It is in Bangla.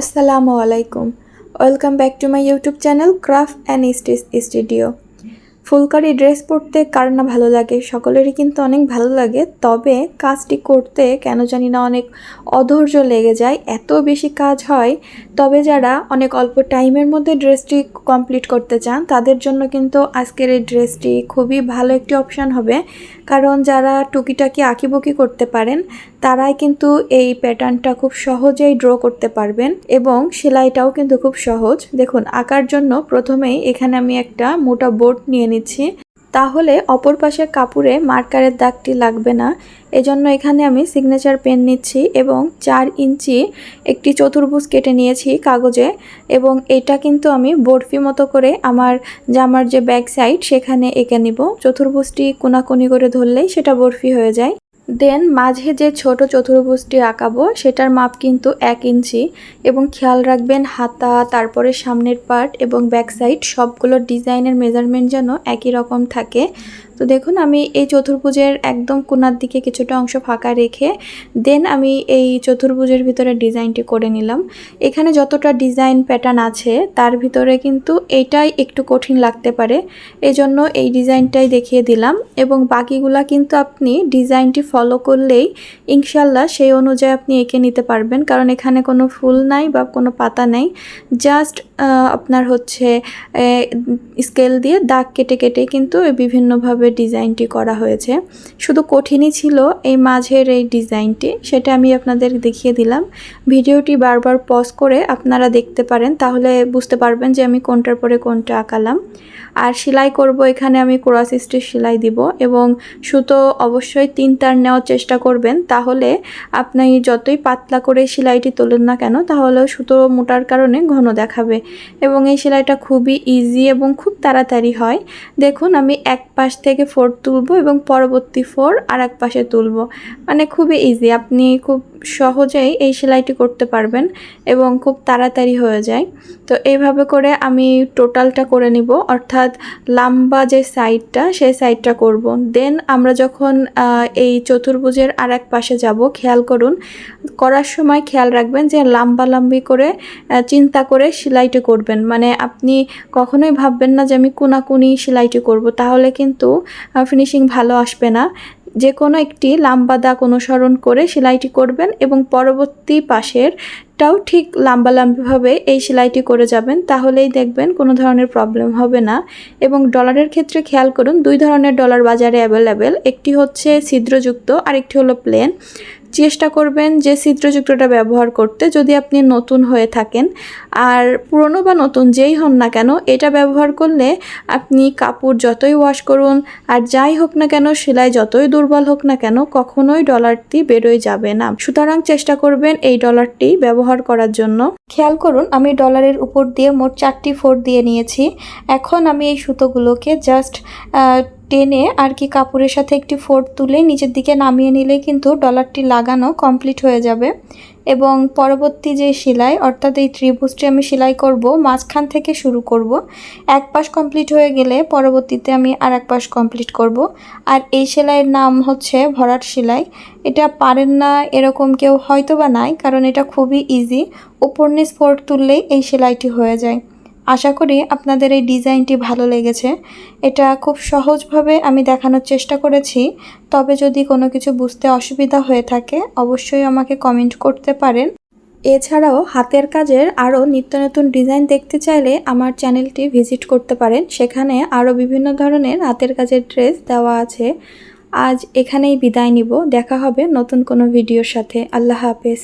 আসসালামু আলাইকুম। Welcome back to my YouTube channel craft and stitch studio. Phulkari dress পরতে কার না ভালো লাগে, সকলেরই কিন্তু অনেক ভালো লাগে। তবে কাজটি করতে কেন জানি না অনেক অধৈর্য লেগে যায়, এত বেশি কাজ হয়। তবে যারা অনেক অল্প টাইমের মধ্যে ড্রেসটি কমপ্লিট করতে চান তাদের জন্য কিন্তু আজকের এই ড্রেসটি খুবই ভালো একটি অপশান হবে। কারণ যারা টুকিটাকি আঁকিবুকি করতে পারেন তারাই কিন্তু এই প্যাটার্নটা খুব সহজেই ড্র করতে পারবেন এবং সেলাইটাও কিন্তু খুব সহজ। দেখুন, আঁকার জন্য প্রথমেই এখানে আমি একটা মোটা বোর্ড নিয়ে নিচ্ছি, তাহলে অপর পাশে কাপড়ে মার্কারের দাগটি লাগবে না। এজন্য এখানে আমি সিগনেচার পেন নিচ্ছি এবং 4 ইঞ্চি একটি চতুর্ভুজ কেটে নিয়েছি কাগজে, এবং এটা কিন্তু আমি বরফি মতো করে আমার জামার যে ব্যাক সাইড সেখানে এঁকে নিব। চতুর্ভুজটি কোনাকুনি করে ধরলেই সেটা বরফি হয়ে যায়। দেন মাঝে যে ছোট চতুর্ভুজটি আঁকাবো সেটার মাপ কিন্তু 1 ইঞ্চি, এবং খেয়াল রাখবেন হাতা, তারপরে সামনের পার্ট এবং ব্যাক সাইড সবগুলো ডিজাইনের মেজারমেন্ট যেন একই রকম থাকে। তো দেখুন, আমি এই চতুর্ভুজের একদম কোণার দিকে কিছুটা অংশ ফাঁকা রেখে দেন আমি এই চতুর্ভুজের ভিতরে ডিজাইনটি করে নিলাম। এখানে যতটা ডিজাইন প্যাটার্ন আছে তার ভিতরে কিন্তু এইটাই একটু কঠিন লাগতে পারে, এজন্য এই ডিজাইনটাই দেখিয়ে দিলাম। এবং বাকিগুলা কিন্তু আপনি ডিজাইনটি ফলো করলেই ইনশাল্লাহ সেই অনুযায়ী আপনি এঁকে নিতে পারবেন, কারণ এখানে কোনো ফুল নাই বা কোনো পাতা নেই। জাস্ট আপনার হচ্ছে স্কেল দিয়ে দাগ কেটে কেটে কিন্তু বিভিন্নভাবে ডিজাইনটি করা হয়েছে। শুধু কঠিনই ছিল এই মাঝের এই ডিজাইনটি, সেটা আমি আপনাদের দেখিয়ে দিলাম। ভিডিওটি বারবার পজ করে আপনারা দেখতে পারেন, তাহলে বুঝতে পারবেন যে আমি কোনটার পরে কোনটা আঁকালাম। আর সেলাই করব, এখানে আমি ক্রস স্টিচ সেলাই দিব এবং সুতো অবশ্যই 3 তার নেওয়ার চেষ্টা করবেন, তাহলে আপনি যতই পাতলা করে সেলাইটি তোলেন না কেন তাহলেও সুতো মোটার কারণে ঘন দেখাবে। এবং এই সেলাইটা খুবই ইজি এবং খুব তাড়াতাড়ি হয়। দেখুন, আমি এক পাশ থেকে 4 তুলব এবং পরবর্তী 4 আর এক পাশে তুলব, মানে খুবই ইজি। আপনি খুব সহজেই এই সেলাইটি করতে পারবেন এবং খুব তাড়াতাড়ি হয়ে যায়। তো এইভাবে করে আমি টোটালটা করে নিব, অর্থাৎ লম্বা যে সাইডটা সেই সাইডটা করব। দেন আমরা যখন এই চতুর্ভুজের আর এক পাশে যাব, খেয়াল করুন, করার সময় খেয়াল রাখবেন যে লম্বালম্বি করে চিন্তা করে সেলাইটি করবেন। মানে আপনি কখনোই ভাববেন না যে আমি কোনাকুনি সেলাইটি করব, তাহলে কিন্তু ফিনিশিং ভালো আসবে না। যে কোনো একটি লম্বা দাগ অনুসরণ করে সেলাইটি করবেন এবং পরবর্তী পাশেরটাও ঠিক লম্বালম্বিভাবে এই সেলাইটি করে যাবেন, তাহলেই দেখবেন কোনো ধরনের প্রবলেম হবে না। এবং ডলারের ক্ষেত্রে খেয়াল করুন, 2 ধরনের ডলার বাজারে অ্যাভেলেবেল, একটি হচ্ছে ছিদ্রযুক্ত আর একটি হলো প্লেন। চেষ্টা করবেন যে ছিদ্রযুক্তটা ব্যবহার করতে যদি আপনি নতুন হয়ে থাকেন। আর পুরনো বা নতুন যেই হন না কেন, এটা ব্যবহার করলে আপনি কাপড় যতই ওয়াশ করুন আর যাই হোক না কেন, সেলাই যতই দুর্বল হোক না কেন, কখনোই ডলারটি বেরোয় যাবে না। সুতরাং চেষ্টা করবেন এই ডলারটি ব্যবহার করার জন্য। খেয়াল করুন, আমি ডলারের উপর দিয়ে মোট 4টি 4 দিয়ে নিয়েছি। এখন আমি এই সুতোগুলোকে জাস্ট টেনে আর কি কাপড়ের সাথে একটি 4 তুলে নিচের দিকে নামিয়ে নিলে কিন্তু ডলারটি লাগানো কমপ্লিট হয়ে যাবে। এবং পরবর্তী যে সেলাই, অর্থাৎ এই ত্রিভুজটি আমি সেলাই করব, মাঝখান থেকে শুরু করব। এক পাশ কমপ্লিট হয়ে গেলে পরবর্তীতে আমি আর এক পাশ কমপ্লিট করব। আর এই সেলাইয়ের নাম হচ্ছে ভরাট সেলাই। এটা পারেন না এরকম কেউ হয়তো বা নাই, কারণ এটা খুবই ইজি। উপর নিচ 4 তুললেই এই সেলাইটি হয়ে যায়। আশা করি আপনাদের এই ডিজাইনটি ভালো লেগেছে। এটা খুব সহজভাবে আমি দেখানোর চেষ্টা করেছি। তবে যদি কোনো কিছু বুঝতে অসুবিধা হয়ে থাকে অবশ্যই আমাকে কমেন্ট করতে পারেন। এছাড়াও হাতের কাজের আরও নিত্য নতুন ডিজাইন দেখতে চাইলে আমার চ্যানেলটি ভিজিট করতে পারেন, সেখানে আরও বিভিন্ন ধরনের হাতের কাজের ড্রেস দেওয়া আছে। আজ এখানেই বিদায় নিব, দেখা হবে নতুন কোনো ভিডিওর সাথে। আল্লাহ হাফেজ।